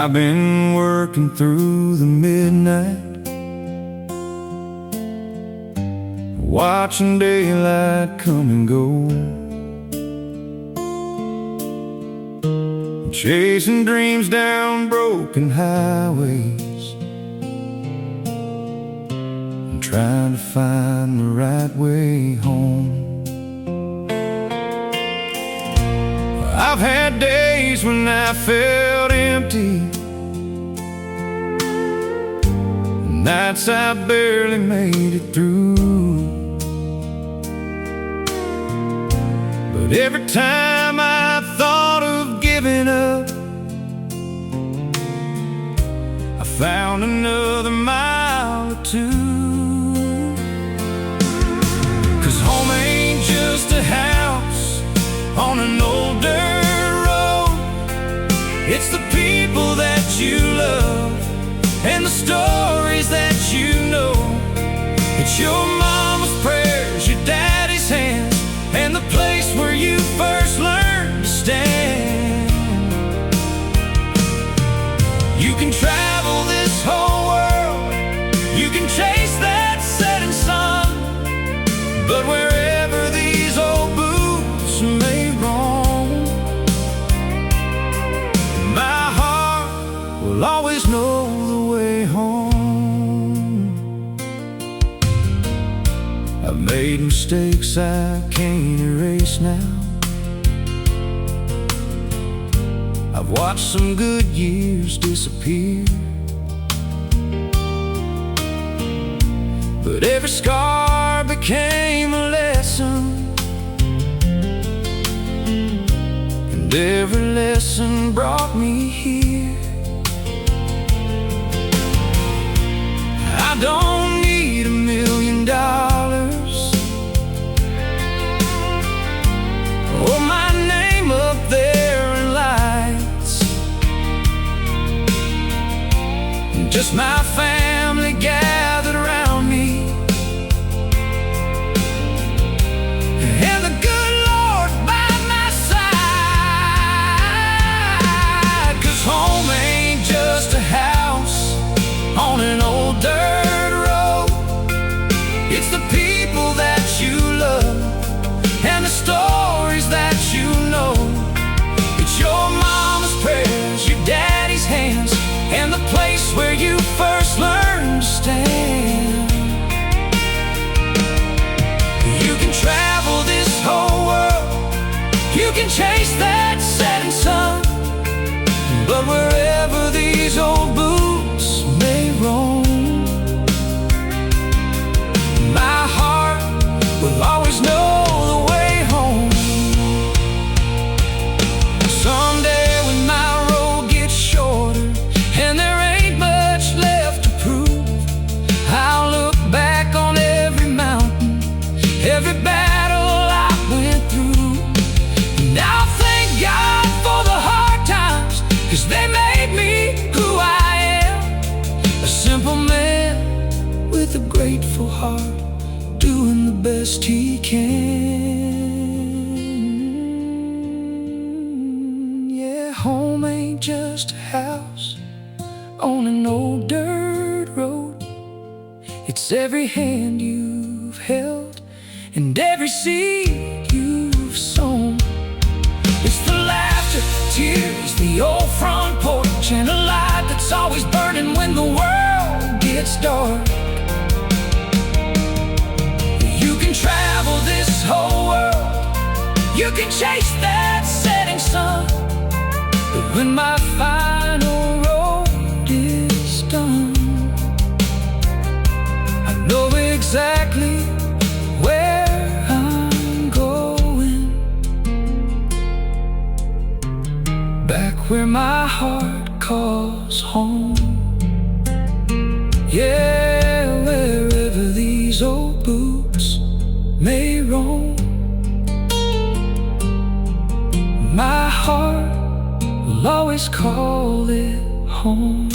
I've been working through the midnight, watching daylight come and go, chasing dreams down broken highways, and trying to find the right way home. I've had days when I felt empty, nights I barely made it through. But every time I thought of giving up, I found another mile or two. 'Cause home ain't just a house on an old dirt road. It's the people that you love and the stories that you know. It's your mama's prayers, your daddy's hands, and the place where you first learned to stand. You can travel this whole world, you can chase that setting sun, but wherever these old boots may roam, my heart will always know the way home. I've made mistakes I can't erase now. I've watched some good years disappear, but every scar became a lesson, and every lesson brought me here. I don't need $1 million or my name up there in lights, just my family gathered around me, and the good Lord by my side. 'Cause home ain't just a house on an old dirt road. It's the people that you love and the stories that you know. It's your mama's prayers, your daddy's hands, and the place where you first learned to stand. You can travel this whole world, you can chase that setting sun, but wherever these old boots may roam, my heart will always know the way home. Someday when my road gets shorter and there ain't much left to prove, I'll look back on every mountain, every battle I went through, and I'll thank God for the hard times, 'cause they made me who I am. A simple man with a grateful heart, doing the best he can. Yeah, home ain't just a house on an old dirt road. It's every hand you've held and every seed you've sown. It's the laughter, tears, the old front porch, and a light that's always burning when the world gets dark. You can travel this whole world, you can chase that setting sun, but when my final road is done, I know exactly where I'm going, back where my heart calls home. Yeah, wherever these old boots may roam, my heart will always call it home.